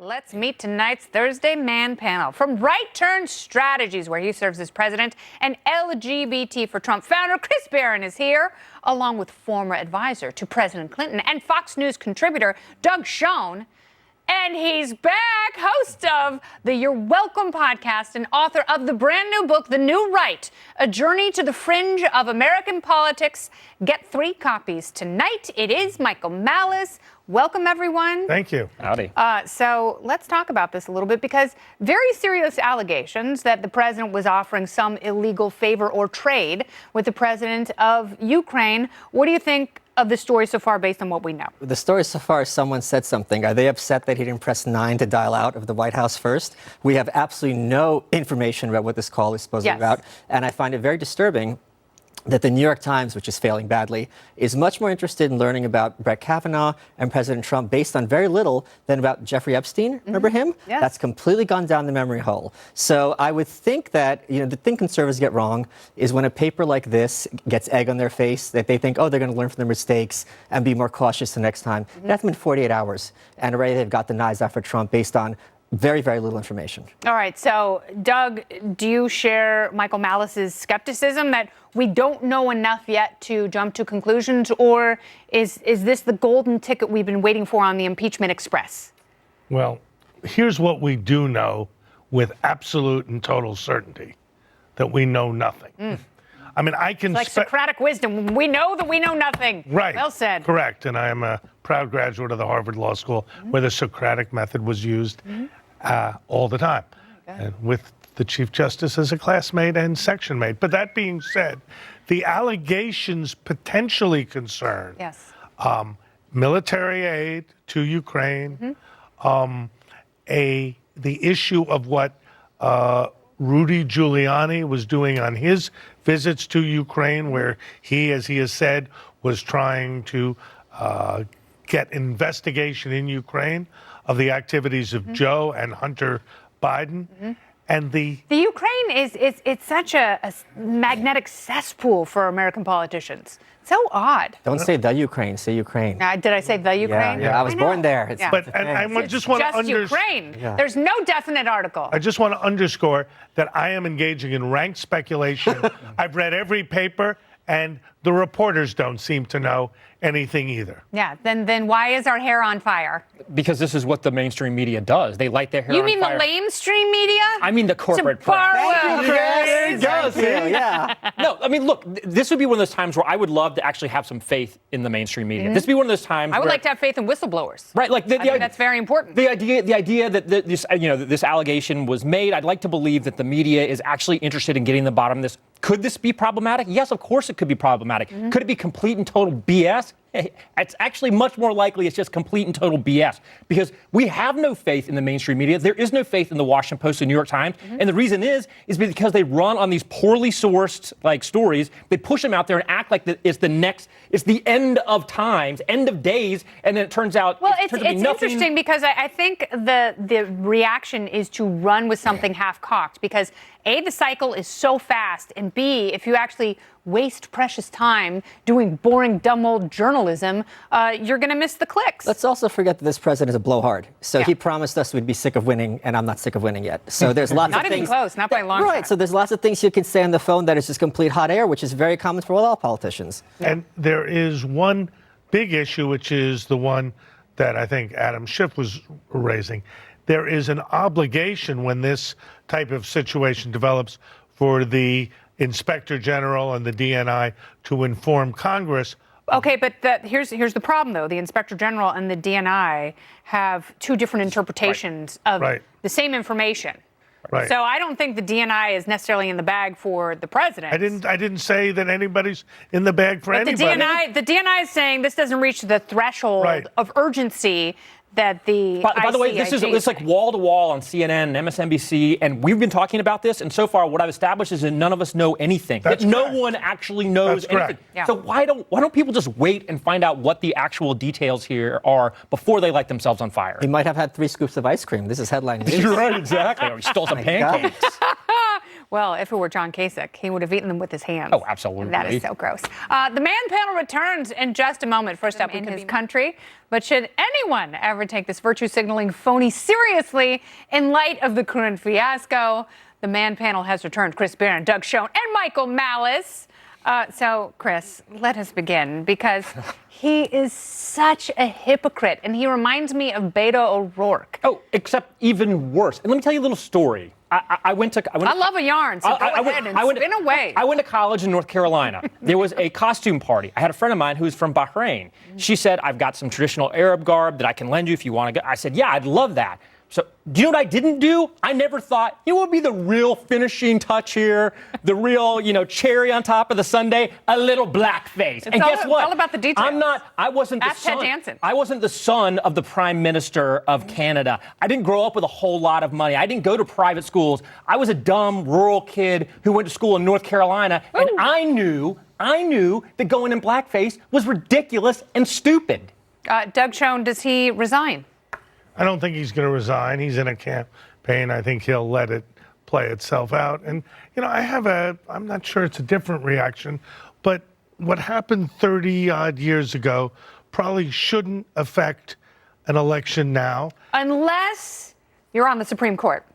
Let's meet tonight's Thursday Man panel. From Right Turn Strategies, where he serves as president, and LGBT for Trump founder Chris Barron is here, along with former advisor to President Clinton and Fox News contributor Doug Schoen. And he's back, host of the You're Welcome podcast and author of the brand new book, The New Right, A Journey to the Fringe of American Politics. Get 3 copies tonight. It is Michael Malice. Welcome, everyone. Thank you. Howdy. So let's talk about this a little bit, because very serious allegations that the president was offering some illegal favor or trade with the president of Ukraine. What do you think of the story so far based on what we know? The story so far is someone said something. Are they upset that he didn't press 9 to dial out of the White House first? We have absolutely no information about what this call is supposedly about. And I find it very disturbing that the New York Times, which is failing badly, is much more interested in learning about Brett Kavanaugh and President Trump based on very little than about Jeffrey Epstein. Remember him? Yes. That's completely gone down the memory hole. So I would think that, the thing conservatives get wrong is when a paper like this gets egg on their face, that they think, oh, they're going to learn from their mistakes and be more cautious the next time. That's been 48 hours. And already they've got the knives out for Trump based on very, very little information. All right. So, Doug, do you share Michael Malice's skepticism that we don't know enough yet to jump to conclusions, or is this the golden ticket we've been waiting for on the impeachment express? Well, here's what we do know with absolute and total certainty, that we know nothing. I mean, I can... It's like Socratic wisdom. We know that we know nothing. Right. Well said. Correct. And I am a proud graduate of the Harvard Law School, where the Socratic method was used all the time, and with the Chief Justice as a classmate and section mate. But that being said, the allegations potentially concern military aid to Ukraine, the issue of what Rudy Giuliani was doing on his visits to Ukraine, where he, as he has said, was trying to get investigation in Ukraine of the activities of Joe and Hunter Biden. And the Ukraine it's such a magnetic cesspool for American politicians. So odd. Don't say the Ukraine, say Ukraine. Did I say the Ukraine? Yeah, I was born there. Yeah. But I just want to Ukraine. Yeah. There's no definite article. I just want to underscore that I am engaging in rank speculation. I've read every paper, and the reporters don't seem to know anything either. Yeah, then why is our hair on fire? Because this is what the mainstream media does. They light their hair on fire. You mean the lamestream media? I mean the corporate press. There you go, Phil. Yeah. No, I mean, look, this would be one of those times where I would love to actually have some faith in the mainstream media. This would be one of those times I would like to have faith in whistleblowers. Right, like I think that's very important. The idea that this allegation was made, I'd like to believe that the media is actually interested in getting to the bottom of this. Could this be problematic? Yes, of course it could be problematic. Could it be complete and total BS? It's actually much more likely it's just complete and total BS, because we have no faith in the mainstream media. There is no faith in the Washington Post and New York Times. And the reason is because they run on these poorly sourced stories. They push them out there and act like it's the end of times, end of days. And then it turns out, it's interesting, because I think the reaction is to run with something half-cocked, because A, the cycle is so fast, and B, if you actually waste precious time doing boring, dumb old journalism, you're going to miss the clicks. Let's also forget that this president is a blowhard. So he promised us we'd be sick of winning, and I'm not sick of winning yet. So there's lots of things. Not even close, not by a long shot. Right, so there's lots of things you can say on the phone that is just complete hot air, which is very common for all politicians. And there is one big issue, which is the one that I think Adam Schiff was raising. There is an obligation when this type of situation develops for the Inspector General and the DNI to inform Congress. Okay, but here's the problem, though. The Inspector General and the DNI have 2 different interpretations of the same information. Right. So I don't think the DNI is necessarily in the bag for the president. I didn't say that anybody's in the bag for anybody. The DNI is saying this doesn't reach the threshold of urgency that the By the way, it's like wall to wall on CNN and MSNBC, and we've been talking about this. And so far, what I've established is that none of us know anything. That's no one actually knows anything. Yeah. So why don't people just wait and find out what the actual details here are before they light themselves on fire? He might have had 3 scoops of ice cream. This is headline news. You're right, exactly. Or he stole some pancakes. Well, if it were John Kasich, he would have eaten them with his hands. Oh, absolutely. That is so gross. The Man Panel returns in just a moment. First up in his country. But should anyone ever take this virtue signaling phony seriously in light of the current fiasco? The Man Panel has returned. Chris Barron, Doug Schoen, and Michael Malice. So, Chris, let us begin, because he is such a hypocrite, and he reminds me of Beto O'Rourke. Oh, except even worse. And let me tell you a little story. I love a yarn, so go ahead and spin away. I went to college in North Carolina. There was a costume party. I had a friend of mine who's from Bahrain. She said, I've got some traditional Arab garb that I can lend you if you want to go. I said, yeah, I'd love that. So do you know what I didn't do? I never thought, what would be the real finishing touch here? The real, cherry on top of the sundae? A little blackface. And guess what? It's all about the details. I wasn't the Ask Ted Danson. I wasn't the son of the Prime Minister of Canada. I didn't grow up with a whole lot of money. I didn't go to private schools. I was a dumb rural kid who went to school in North Carolina, and I knew that going in blackface was ridiculous and stupid. Doug Schoen, does he resign? I don't think he's going to resign. He's in a campaign. I think he'll let it play itself out. And, I'm not sure it's a different reaction, but what happened 30-odd years ago probably shouldn't affect an election now. Unless you're on the Supreme Court.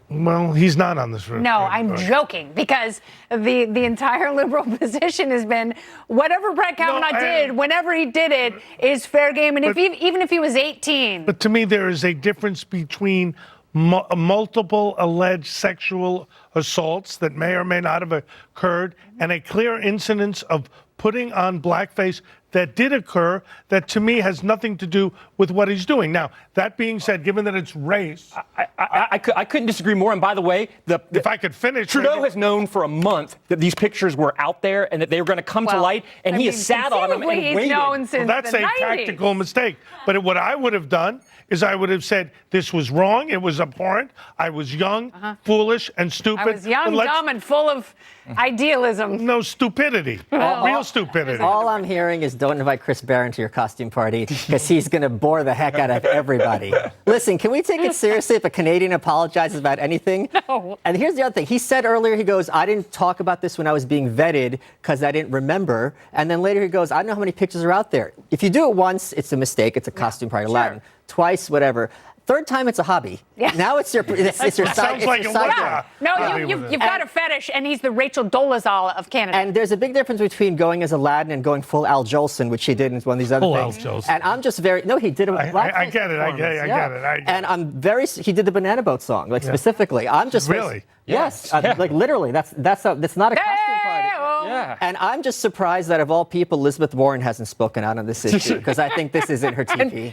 Well, he's not on this. No, I'm joking, because the entire liberal position has been whatever Brett Kavanaugh did, whenever he did it, is fair game. And even if he was 18. But to me, there is a difference between multiple alleged sexual assaults that may or may not have occurred and a clear incidence of putting on blackface that did occur, that to me has nothing to do with what he's doing. Now, that being said, given that it's race, I couldn't disagree more. And by the way, if I could finish, Trudeau has known for a month that these pictures were out there and that they were going to come to light, and he has sat on them and waited. That's a tactical mistake. But what I would have done is I would have said this was wrong. It was abhorrent. I was young, foolish, and stupid. I was young, dumb, and full of idealism. No, stupidity. Real stupidity. All I'm hearing is don't invite Chris Barron to your costume party, because he's going to bore the heck out of everybody. Listen, can we take it seriously if a Canadian apologizes about anything? No. And here's the other thing. He said earlier, he goes, I didn't talk about this when I was being vetted because I didn't remember. And then later he goes, I don't know how many pictures are out there. If you do it once, it's a mistake. It's a costume party. Latin. Twice, whatever. Third time, it's a hobby. Yeah. Now it's your side. Sounds like a job. No, you've got a fetish, and he's the Rachel Dolezal of Canada. And there's a big difference between going as Aladdin and going full Al Jolson, which he did in one of these other things. Al Jolson. And I'm just he did a I get it. I get it. And he did the Banana Boat song, specifically. I'm just really. Yes, literally. That's not a costume party. Yeah. And I'm just surprised that of all people, Elizabeth Warren hasn't spoken out on this issue, because I think this isn't her TV.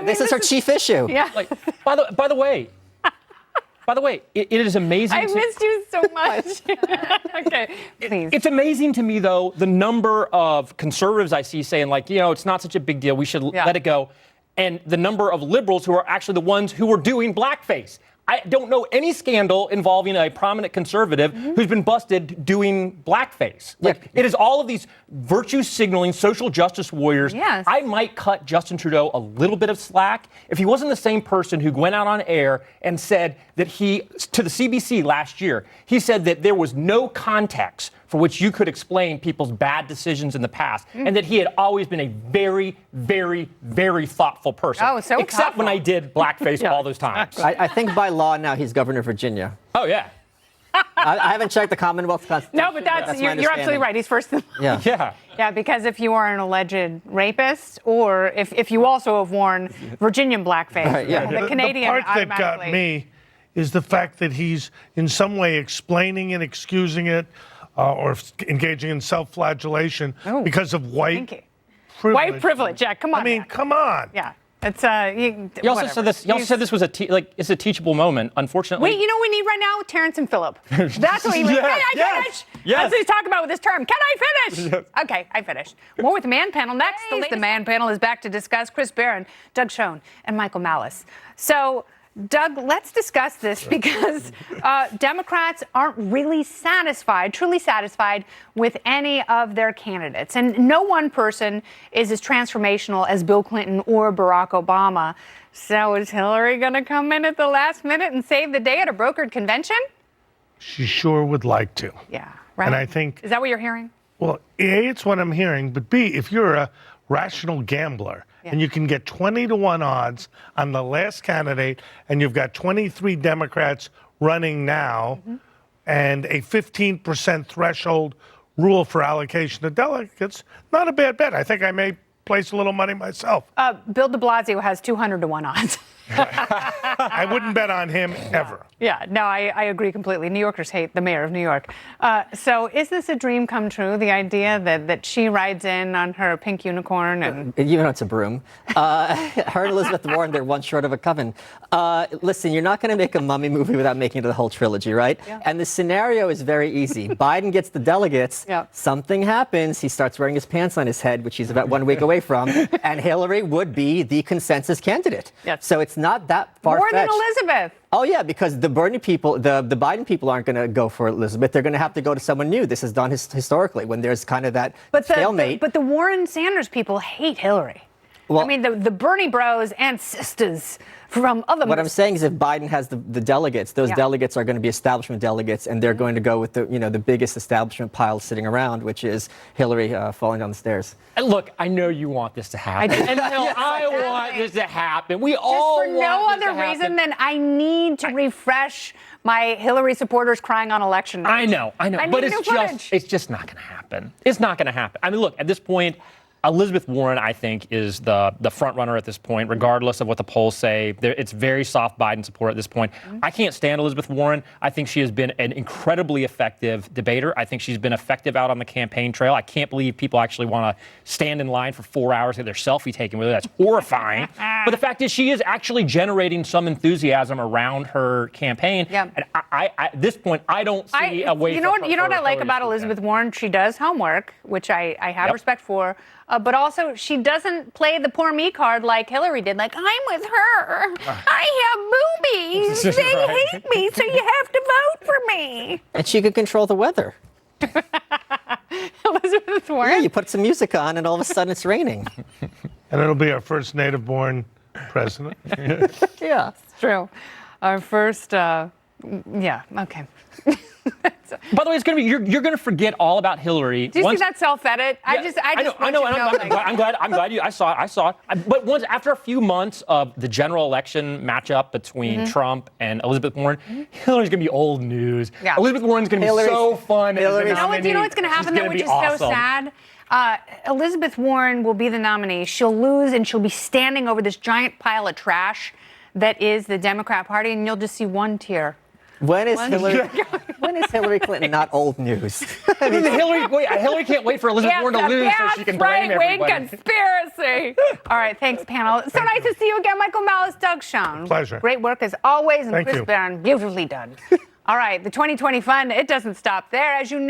This is her chief issue. Yeah. By the way, it is amazing. I missed you so much. Okay, please. It's amazing to me, though, the number of conservatives I see saying, it's not such a big deal. We should let it go. And the number of liberals who are actually the ones who are doing blackface. I don't know any scandal involving a prominent conservative who's been busted doing blackface. It is all of these virtue signaling social justice warriors. Yes. I might cut Justin Trudeau a little bit of slack if he wasn't the same person who went out on air and said that to the CBC last year, he said that there was no context for which you could explain people's bad decisions in the past, and that he had always been a very, very, very thoughtful person. Oh, so except thoughtful. when I did blackface all those times. I think by law now he's governor of Virginia. Oh, yeah. I haven't checked the Commonwealth Constitution. No, but you're absolutely right. He's first. Yeah. Yeah, because if you are an alleged rapist, or if you also have worn Virginian blackface, the Canadian the part that got me is the fact that he's in some way explaining and excusing it, or engaging in self-flagellation because of white privilege. White privilege, yeah, come on. I mean, come on. Yeah. It's You also said this. You also said this was it's a teachable moment. Unfortunately, wait. You know what we need right now? Terrence and Phillip. That's what we need. Can I finish? Yes. That's what he's talking about with this term. Can I finish? Yes. Okay, I finished. More with the Man Panel next. The Man Panel is back to discuss Chris Barron, Doug Schoen, and Michael Malice. So, Doug, let's discuss this because Democrats aren't really truly satisfied with any of their candidates. And no one person is as transformational as Bill Clinton or Barack Obama. So is Hillary going to come in at the last minute and save the day at a brokered convention? She sure would like to. Yeah, right. And I think... Is that what you're hearing? Well, A, it's what I'm hearing, but B, if you're a rational gambler and you can get 20-to-1 odds on the last candidate and you've got 23 Democrats running now and a 15% threshold rule for allocation of delegates, not a bad bet. I think I may place a little money myself. Bill de Blasio has 200-to-1 odds. I wouldn't bet on him ever. Yeah, no, I agree completely. New Yorkers hate the mayor of New York. So is this a dream come true, the idea that she rides in on her pink unicorn? And you know, it's a broom. Her and Elizabeth Warren, they're one short of a coven. Listen, you're not going to make a mummy movie without making it the whole trilogy, right? Yeah. And the scenario is very easy. Biden gets the delegates. Yeah. Something happens. He starts wearing his pants on his head, which he's about 1 week away from. And Hillary would be the consensus candidate. Yes. So it's not that far-fetched. More than Elizabeth. Oh, yeah, because the Bernie people, the Biden people aren't going to go for Elizabeth. They're going to have to go to someone new. This is done historically when there's kind of that stalemate. But the Warren Sanders people hate Hillary. Well, I mean, the Bernie bros and sisters from other... What I'm saying is if Biden has the delegates, those delegates are going to be establishment delegates, and they're going to go with the biggest establishment pile sitting around, which is Hillary falling down the stairs. And look, I know you want this to happen. I want this to happen. We all want this to happen. Just for no other reason than I need to refresh my Hillary supporters crying on election night. I know. But it's just not going to happen. It's not going to happen. I mean, look, at this point, Elizabeth Warren, I think, is the front runner at this point, regardless of what the polls say. It's very soft Biden support at this point. I can't stand Elizabeth Warren. I think she has been an incredibly effective debater. I think she's been effective out on the campaign trail. I can't believe people actually want to stand in line for 4 hours to get their selfie taken with her. That's horrifying. But the fact is, she is actually generating some enthusiasm around her campaign. Yeah. And I at this point, I don't see a way. You know what I like about Elizabeth Warren? She does homework, which I have respect for. But also, she doesn't play the poor me card like Hillary did. Like, I'm with her. I have boobies. They hate me, so you have to vote for me. And she could control the weather. Elizabeth Warren? Yeah, you put some music on, and all of a sudden it's raining. And it'll be our first native-born president. Yeah. It's true. Our first, okay. By the way, it's going to be you're going to forget all about Hillary. Do you see that self-edit? Yeah, I know. I'm glad you. I saw it. But after a few months of the general election matchup between Trump and Elizabeth Warren, Hillary's going to be old news. Yeah. Elizabeth Warren's going to be so fun. Do you know what's going to happen though, which is awesome. So sad? Elizabeth Warren will be the nominee. She'll lose, and she'll be standing over this giant pile of trash that is the Democrat Party, and you'll just see one tear. When is Hillary Clinton not old news? I mean, Hillary can't wait for Elizabeth Warren to lose so she can blame everybody. Conspiracy. All right, thanks, panel. So nice to see you again, Michael Malice, Doug Schoen. Pleasure. Great work as always, and Thank Chris you. Barron, beautifully done. All right, the 2020 fun, it doesn't stop there. As you know,